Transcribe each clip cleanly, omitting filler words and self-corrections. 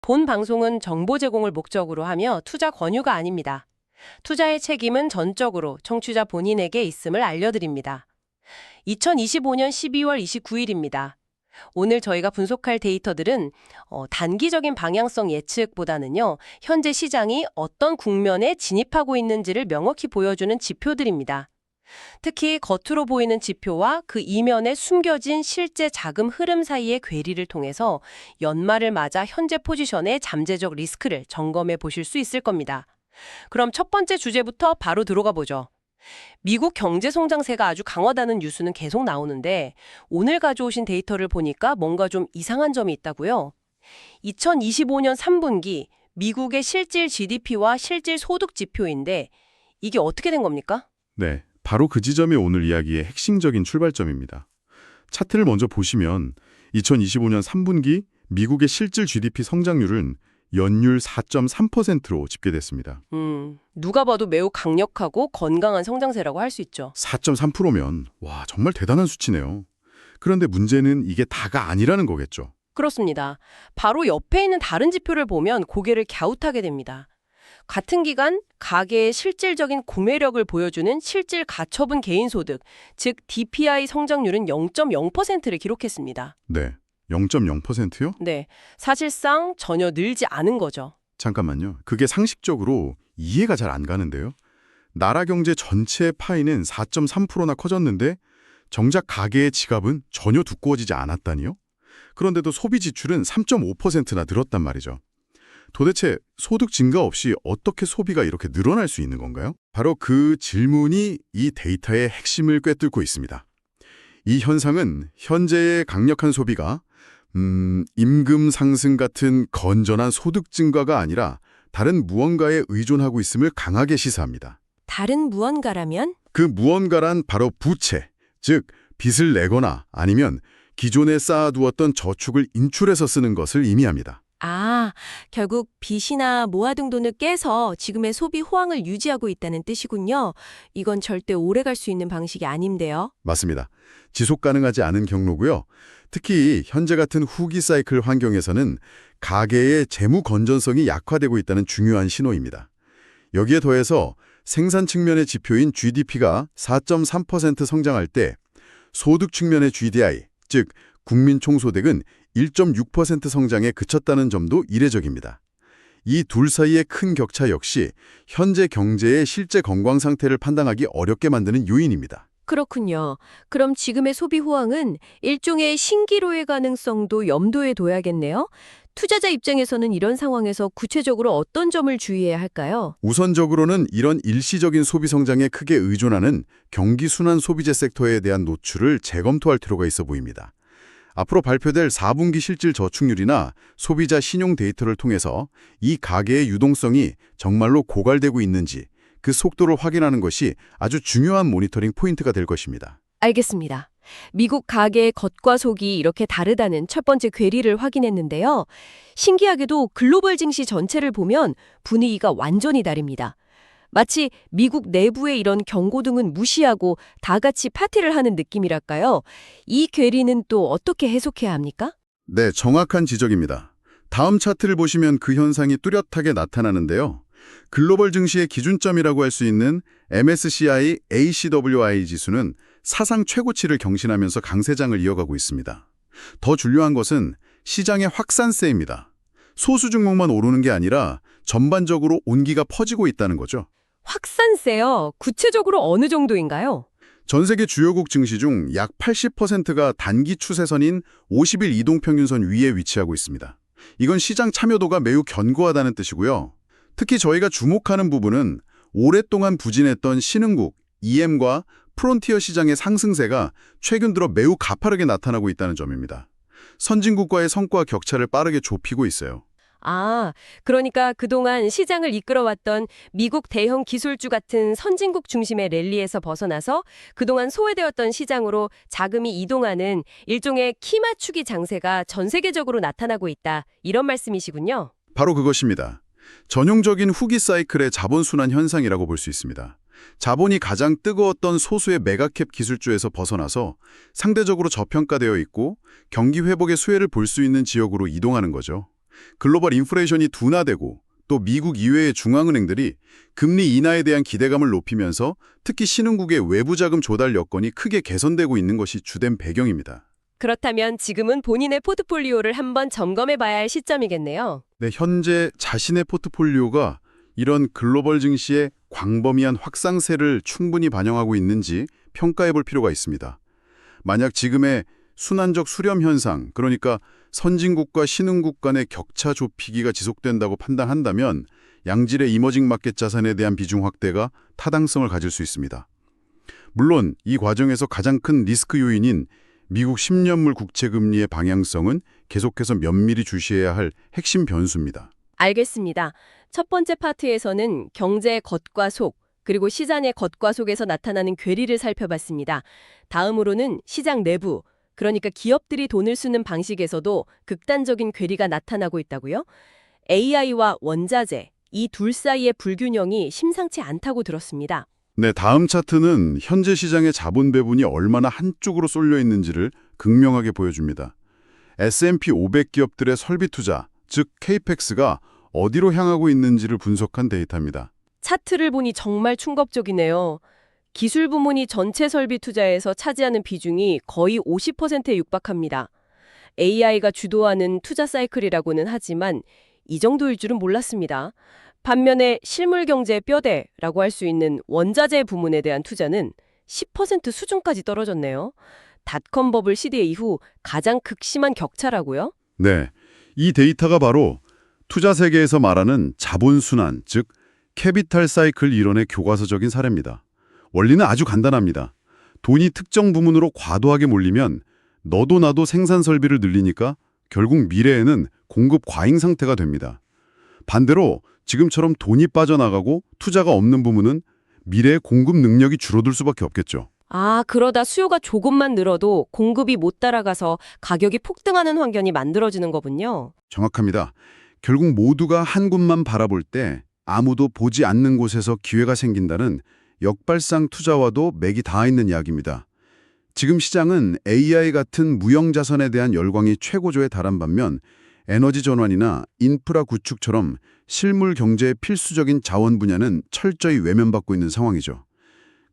본 방송은 정보 제공을 목적으로 하며 투자 권유가 아닙니다. 투자의 책임은 전적으로 청취자 본인에게 있음을 알려드립니다. 2025년 12월 29일입니다. 오늘 저희가 분석할 데이터들은 단기적인 방향성 예측보다는요, 현재 시장이 어떤 국면에 진입하고 있는지를 명확히 보여주는 지표들입니다. 특히 겉으로 보이는 지표와 그 이면에 숨겨진 실제 자금 흐름 사이의 괴리를 통해서 연말을 맞아 현재 포지션의 잠재적 리스크를 점검해 보실 수 있을 겁니다. 그럼 첫 번째 주제부터 바로 들어가 보죠. 미국 경제 성장세가 아주 강하다는 뉴스는 계속 나오는데 오늘 가져오신 데이터를 보니까 뭔가 좀 이상한 점이 있다고요. 2025년 3분기 미국의 실질 GDP와 실질 소득 지표인데 이게 어떻게 된 겁니까? 네, 바로 그 지점이 오늘 이야기의 핵심적인 출발점입니다. 차트를 먼저 보시면 2025년 3분기 미국의 실질 GDP 성장률은 연율 4.3%로 집계됐습니다. 누가 봐도 매우 강력하고 건강한 성장세라고 할 수 있죠. 4.3%면 와, 정말 대단한 수치네요. 그런데 문제는 이게 다가 아니라는 거겠죠. 그렇습니다. 바로 옆에 있는 다른 지표를 보면 고개를 갸웃하게 됩니다. 같은 기간 가계의 실질적인 구매력을 보여주는 실질 가처분 개인소득, 즉 DPI 성장률은 0.0%를 기록했습니다. 네, 0.0%요? 네, 사실상 전혀 늘지 않은 거죠. 잠깐만요. 그게 상식적으로 이해가 잘 안 가는데요. 나라 경제 전체의 파이는 4.3%나 커졌는데 정작 가계의 지갑은 전혀 두꺼워지지 않았다니요? 그런데도 소비 지출은 3.5%나 늘었단 말이죠. 도대체 소득 증가 없이 어떻게 소비가 이렇게 늘어날 수 있는 건가요? 바로 그 질문이 이 데이터의 핵심을 꿰뚫고 있습니다. 이 현상은 현재의 강력한 소비가 임금 상승 같은 건전한 소득 증가가 아니라 다른 무언가에 의존하고 있음을 강하게 시사합니다. 다른 무언가라면? 그 무언가란 바로 부채, 즉 빚을 내거나 아니면 기존에 쌓아두었던 저축을 인출해서 쓰는 것을 의미합니다. 아, 결국 빚이나 모아둔 돈을 깨서 지금의 소비 호황을 유지하고 있다는 뜻이군요. 이건 절대 오래 갈 수 있는 방식이 아닌데요. 맞습니다. 지속 가능하지 않은 경로고요. 특히 현재 같은 후기 사이클 환경에서는 가계의 재무 건전성이 약화되고 있다는 중요한 신호입니다. 여기에 더해서 생산 측면의 지표인 GDP가 4.3% 성장할 때 소득 측면의 GDI, 즉 국민 총소득은 1.6% 성장에 그쳤다는 점도 이례적입니다. 이 둘 사이의 큰 격차 역시 현재 경제의 실제 건강 상태를 판단하기 어렵게 만드는 요인입니다. 그렇군요. 그럼 지금의 소비 호황은 일종의 신기로의 가능성도 염두에 둬야겠네요. 투자자 입장에서는 이런 상황에서 구체적으로 어떤 점을 주의해야 할까요? 우선적으로는 이런 일시적인 소비 성장에 크게 의존하는 경기 순환 소비재 섹터에 대한 노출을 재검토할 필요가 있어 보입니다. 앞으로 발표될 4분기 실질 저축률이나 소비자 신용 데이터를 통해서 이 가계의 유동성이 정말로 고갈되고 있는지 그 속도를 확인하는 것이 아주 중요한 모니터링 포인트가 될 것입니다. 알겠습니다. 미국 가계의 겉과 속이 이렇게 다르다는 첫 번째 괴리를 확인했는데요. 신기하게도 글로벌 증시 전체를 보면 분위기가 완전히 다릅니다. 마치 미국 내부의 이런 경고등은 무시하고 다 같이 파티를 하는 느낌이랄까요? 이 괴리는 또 어떻게 해석해야 합니까? 네, 정확한 지적입니다. 다음 차트를 보시면 그 현상이 뚜렷하게 나타나는데요. 글로벌 증시의 기준점이라고 할 수 있는 MSCI ACWI 지수는 사상 최고치를 경신하면서 강세장을 이어가고 있습니다. 더 중요한 것은 시장의 확산세입니다. 소수 종목만 오르는 게 아니라 전반적으로 온기가 퍼지고 있다는 거죠. 확산세요. 구체적으로 어느 정도인가요? 전 세계 주요국 증시 중 약 80%가 단기 추세선인 50일 이동평균선 위에 위치하고 있습니다. 이건 시장 참여도가 매우 견고하다는 뜻이고요. 특히 저희가 주목하는 부분은 오랫동안 부진했던 신흥국, EM과 프론티어 시장의 상승세가 최근 들어 매우 가파르게 나타나고 있다는 점입니다. 선진국과의 성과 격차를 빠르게 좁히고 있어요. 아, 그러니까 그동안 시장을 이끌어왔던 미국 대형 기술주 같은 선진국 중심의 랠리에서 벗어나서 그동안 소외되었던 시장으로 자금이 이동하는 일종의 키 맞추기 장세가 전 세계적으로 나타나고 있다. 이런 말씀이시군요. 바로 그것입니다. 전형적인 후기 사이클의 자본 순환 현상이라고 볼 수 있습니다. 자본이 가장 뜨거웠던 소수의 메가캡 기술주에서 벗어나서 상대적으로 저평가되어 있고 경기 회복의 수혜를 볼 수 있는 지역으로 이동하는 거죠. 글로벌 인플레이션이 둔화되고 또 미국 이외의 중앙은행들이 금리 인하에 대한 기대감을 높이면서 특히 신흥국의 외부 자금 조달 여건이 크게 개선되고 있는 것이 주된 배경입니다. 그렇다면 지금은 본인의 포트폴리오를 한번 점검해 봐야 할 시점이겠네요. 네, 현재 자신의 포트폴리오가 이런 글로벌 증시의 광범위한 확산세를 충분히 반영하고 있는지 평가해 볼 필요가 있습니다. 만약 지금의 순환적 수렴 현상, 그러니까 선진국과 신흥국 간의 격차 좁히기가 지속된다고 판단한다면 양질의 이머징 마켓 자산에 대한 비중 확대가 타당성을 가질 수 있습니다. 물론 이 과정에서 가장 큰 리스크 요인인 미국 10년물 국채 금리의 방향성은 계속해서 면밀히 주시해야 할 핵심 변수입니다. 알겠습니다. 첫 번째 파트에서는 경제의 겉과 속, 그리고 시장의 겉과 속에서 나타나는 괴리를 살펴봤습니다. 다음으로는 시장 내부, 그러니까 기업들이 돈을 쓰는 방식에서도 극단적인 괴리가 나타나고 있다고요? AI와 원자재, 이 둘 사이의 불균형이 심상치 않다고 들었습니다. 네, 다음 차트는 현재 시장의 자본 배분이 얼마나 한쪽으로 쏠려 있는지를 극명하게 보여줍니다. S&P 500 기업들의 설비 투자, 즉 KPEX가 어디로 향하고 있는지를 분석한 데이터입니다. 차트를 보니 정말 충격적이네요. 기술 부문이 전체 설비 투자에서 차지하는 비중이 거의 50%에 육박합니다. AI가 주도하는 투자 사이클이라고는 하지만 이 정도일 줄은 몰랐습니다. 반면에 실물 경제의 뼈대라고 할 수 있는 원자재 부문에 대한 투자는 10% 수준까지 떨어졌네요. 닷컴 버블 시대 이후 가장 극심한 격차라고요? 네, 이 데이터가 바로 투자 세계에서 말하는 자본 순환, 즉 캐피탈 사이클 이론의 교과서적인 사례입니다. 원리는 아주 간단합니다. 돈이 특정 부문으로 과도하게 몰리면 너도 나도 생산 설비를 늘리니까 결국 미래에는 공급 과잉 상태가 됩니다. 반대로 지금처럼 돈이 빠져나가고 투자가 없는 부문은 미래의 공급 능력이 줄어들 수밖에 없겠죠. 아, 그러다 수요가 조금만 늘어도 공급이 못 따라가서 가격이 폭등하는 환경이 만들어지는 거군요. 정확합니다. 결국 모두가 한 곳만 바라볼 때 아무도 보지 않는 곳에서 기회가 생긴다는 역발상 투자와도 맥이 닿아 있는 이야기입니다. 지금 시장은 AI 같은 무형자산에 대한 열광이 최고조에 달한 반면 에너지 전환이나 인프라 구축처럼 실물 경제의 필수적인 자원 분야는 철저히 외면받고 있는 상황이죠.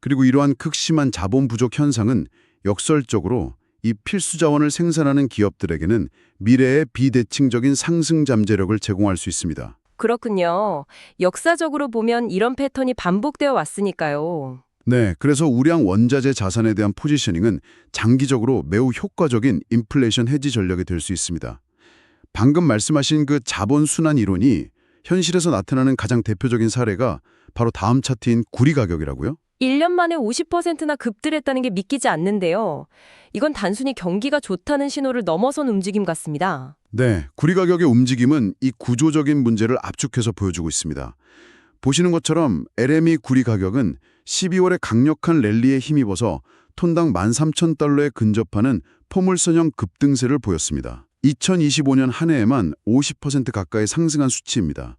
그리고 이러한 극심한 자본 부족 현상은 역설적으로 이 필수 자원을 생산하는 기업들에게는 미래의 비대칭적인 상승 잠재력을 제공할 수 있습니다. 그렇군요. 역사적으로 보면 이런 패턴이 반복되어 왔으니까요. 네, 그래서 우량 원자재 자산에 대한 포지셔닝은 장기적으로 매우 효과적인 인플레이션 해지 전략이 될 수 있습니다. 방금 말씀하신 그 자본 순환 이론이 현실에서 나타나는 가장 대표적인 사례가 바로 다음 차트인 구리 가격이라고요? 1년 만에 50%나 급등했다는 게 믿기지 않는데요. 이건 단순히 경기가 좋다는 신호를 넘어선 움직임 같습니다. 네, 구리 가격의 움직임은 이 구조적인 문제를 압축해서 보여주고 있습니다. 보시는 것처럼 LME 구리 가격은 12월에 강력한 랠리에 힘입어서 톤당 13,000달러에 근접하는 포물선형 급등세를 보였습니다. 2025년 한 해에만 50% 가까이 상승한 수치입니다.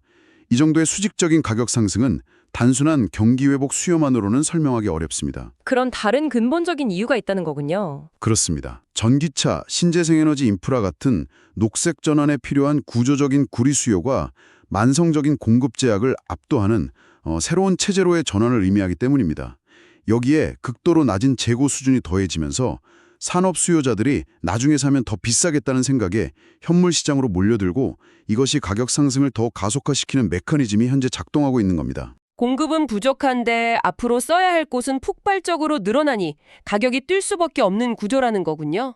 이 정도의 수직적인 가격 상승은 단순한 경기 회복 수요만으로는 설명하기 어렵습니다. 그런 다른 근본적인 이유가 있다는 거군요. 그렇습니다. 전기차, 신재생에너지 인프라 같은 녹색 전환에 필요한 구조적인 구리 수요가 만성적인 공급 제약을 압도하는 새로운 체제로의 전환을 의미하기 때문입니다. 여기에 극도로 낮은 재고 수준이 더해지면서 산업 수요자들이 나중에 사면 더 비싸겠다는 생각에 현물 시장으로 몰려들고 이것이 가격 상승을 더 가속화시키는 메커니즘이 현재 작동하고 있는 겁니다. 공급은 부족한데 앞으로 써야 할 곳은 폭발적으로 늘어나니 가격이 뛸 수밖에 없는 구조라는 거군요.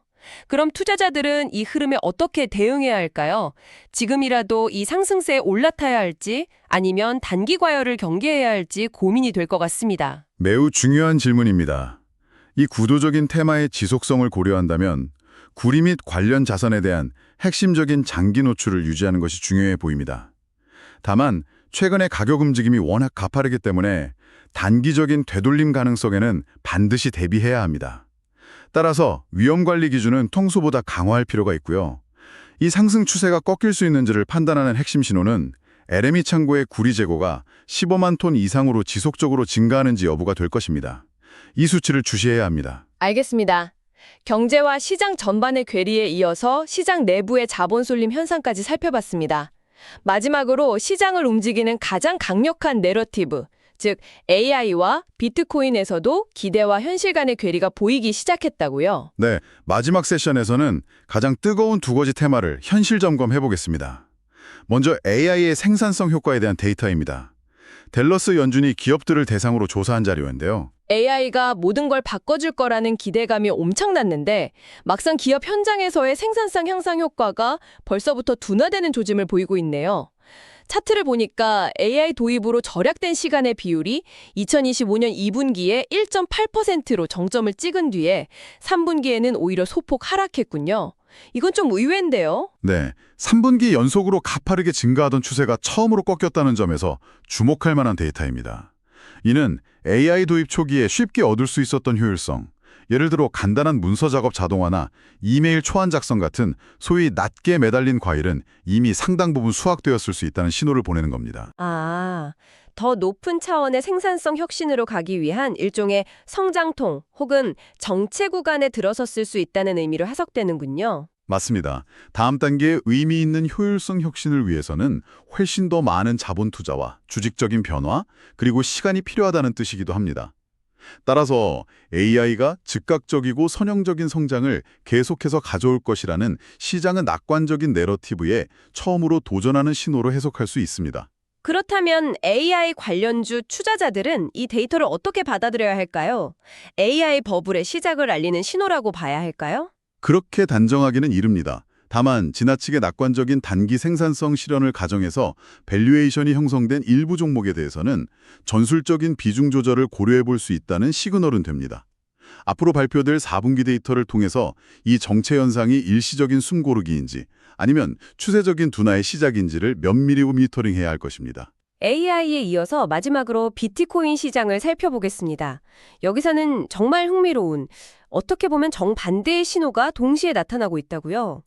그럼 투자자들은 이 흐름에 어떻게 대응해야 할까요? 지금이라도 이 상승세에 올라타야 할지 아니면 단기 과열을 경계해야 할지 고민이 될 것 같습니다. 매우 중요한 질문입니다. 이 구도적인 테마의 지속성을 고려한다면 구리 및 관련 자산에 대한 핵심적인 장기 노출을 유지하는 것이 중요해 보입니다. 다만 최근의 가격 움직임이 워낙 가파르기 때문에 단기적인 되돌림 가능성에는 반드시 대비해야 합니다. 따라서 위험관리 기준은 평소보다 강화할 필요가 있고요. 이 상승 추세가 꺾일 수 있는지를 판단하는 핵심 신호는 LME 창고의 구리 재고가 15만 톤 이상으로 지속적으로 증가하는지 여부가 될 것입니다. 이 수치를 주시해야 합니다. 알겠습니다. 경제와 시장 전반의 괴리에 이어서 시장 내부의 자본 쏠림 현상까지 살펴봤습니다. 마지막으로 시장을 움직이는 가장 강력한 내러티브, 즉 AI와 비트코인에서도 기대와 현실 간의 괴리가 보이기 시작했다고요. 네, 마지막 세션에서는 가장 뜨거운 두 가지 테마를 현실 점검해 보겠습니다. 먼저 AI의 생산성 효과에 대한 데이터입니다. 델러스 연준이 기업들을 대상으로 조사한 자료인데요. AI가 모든 걸 바꿔줄 거라는 기대감이 엄청났는데 막상 기업 현장에서의 생산성 향상 효과가 벌써부터 둔화되는 조짐을 보이고 있네요. 차트를 보니까 AI 도입으로 절약된 시간의 비율이 2025년 2분기에 1.8%로 정점을 찍은 뒤에 3분기에는 오히려 소폭 하락했군요. 이건 좀 의외인데요. 네, 3분기 연속으로 가파르게 증가하던 추세가 처음으로 꺾였다는 점에서 주목할 만한 데이터입니다. 이는 AI 도입 초기에 쉽게 얻을 수 있었던 효율성, 예를 들어 간단한 문서 작업 자동화나 이메일 초안 작성 같은 소위 낮게 매달린 과일은 이미 상당 부분 수확되었을 수 있다는 신호를 보내는 겁니다. 더 높은 차원의 생산성 혁신으로 가기 위한 일종의 성장통 혹은 정체 구간에 들어섰을 수 있다는 의미로 해석되는군요. 맞습니다. 다음 단계의 의미 있는 효율성 혁신을 위해서는 훨씬 더 많은 자본 투자와 주직적인 변화, 그리고 시간이 필요하다는 뜻이기도 합니다. 따라서 AI가 즉각적이고 선형적인 성장을 계속해서 가져올 것이라는 시장의 낙관적인 내러티브에 처음으로 도전하는 신호로 해석할 수 있습니다. 그렇다면 AI 관련주 투자자들은 이 데이터를 어떻게 받아들여야 할까요? AI 버블의 시작을 알리는 신호라고 봐야 할까요? 그렇게 단정하기는 이릅니다. 다만 지나치게 낙관적인 단기 생산성 실현을 가정해서 밸류에이션이 형성된 일부 종목에 대해서는 전술적인 비중 조절을 고려해 볼 수 있다는 시그널은 됩니다. 앞으로 발표될 4분기 데이터를 통해서 이 정체 현상이 일시적인 숨고르기인지 아니면 추세적인 둔화의 시작인지를 면밀히 모니터링해야 할 것입니다. AI에 이어서 마지막으로 비트코인 시장을 살펴보겠습니다. 여기서는 정말 흥미로운, 어떻게 보면 정반대의 신호가 동시에 나타나고 있다고요.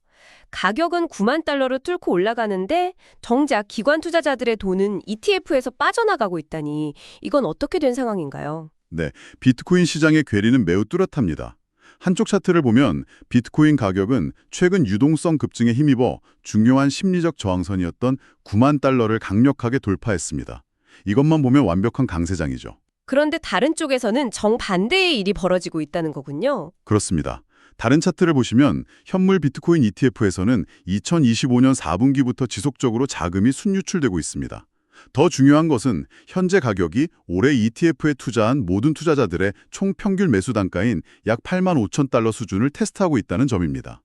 가격은 9만 달러를 뚫고 올라가는데 정작 기관 투자자들의 돈은 ETF에서 빠져나가고 있다니 이건 어떻게 된 상황인가요? 네, 비트코인 시장의 괴리는 매우 뚜렷합니다. 한쪽 차트를 보면 비트코인 가격은 최근 유동성 급증에 힘입어 중요한 심리적 저항선이었던 9만 달러를 강력하게 돌파했습니다. 이것만 보면 완벽한 강세장이죠. 그런데 다른 쪽에서는 정반대의 일이 벌어지고 있다는 거군요. 그렇습니다. 다른 차트를 보시면 현물 비트코인 ETF에서는 2025년 4분기부터 지속적으로 자금이 순유출되고 있습니다. 더 중요한 것은 현재 가격이 올해 ETF에 투자한 모든 투자자들의 총 평균 매수 단가인 약 8만 5천 달러 수준을 테스트하고 있다는 점입니다.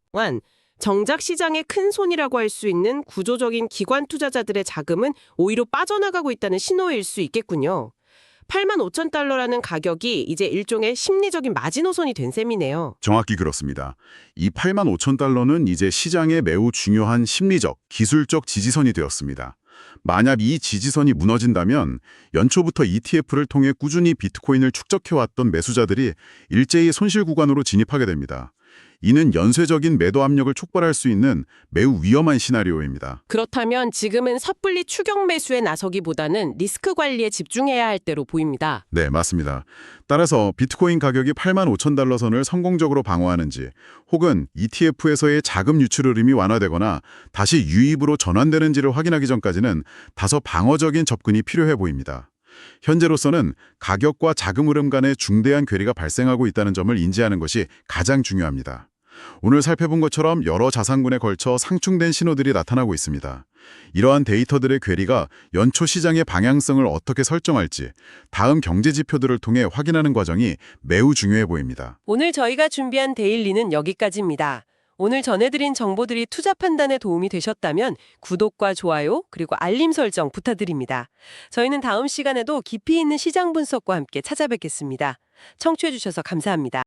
정작 시장의 큰 손이라고 할 수 있는 구조적인 기관 투자자들의 자금은 오히려 빠져나가고 있다는 신호일 수 있겠군요. 8만 5천 달러라는 가격이 이제 일종의 심리적인 마지노선이 된 셈이네요. 정확히 그렇습니다. 이 8만 5천 달러는 이제 시장의 매우 중요한 심리적, 기술적 지지선이 되었습니다. 만약 이 지지선이 무너진다면 연초부터 ETF를 통해 꾸준히 비트코인을 축적해왔던 매수자들이 일제히 손실 구간으로 진입하게 됩니다. 이는 연쇄적인 매도 압력을 촉발할 수 있는 매우 위험한 시나리오입니다. 그렇다면 지금은 섣불리 추격 매수에 나서기보다는 리스크 관리에 집중해야 할 때로 보입니다. 네, 맞습니다. 따라서 비트코인 가격이 8만 5천 달러 선을 성공적으로 방어하는지 혹은 ETF에서의 자금 유출 흐름이 완화되거나 다시 유입으로 전환되는지를 확인하기 전까지는 다소 방어적인 접근이 필요해 보입니다. 현재로서는 가격과 자금 흐름 간의 중대한 괴리가 발생하고 있다는 점을 인지하는 것이 가장 중요합니다. 오늘 살펴본 것처럼 여러 자산군에 걸쳐 상충된 신호들이 나타나고 있습니다. 이러한 데이터들의 괴리가 연초 시장의 방향성을 어떻게 설정할지 다음 경제 지표들을 통해 확인하는 과정이 매우 중요해 보입니다. 오늘 저희가 준비한 데일리는 여기까지입니다. 오늘 전해드린 정보들이 투자 판단에 도움이 되셨다면 구독과 좋아요 그리고 알림 설정 부탁드립니다. 저희는 다음 시간에도 깊이 있는 시장 분석과 함께 찾아뵙겠습니다. 청취해주셔서 감사합니다.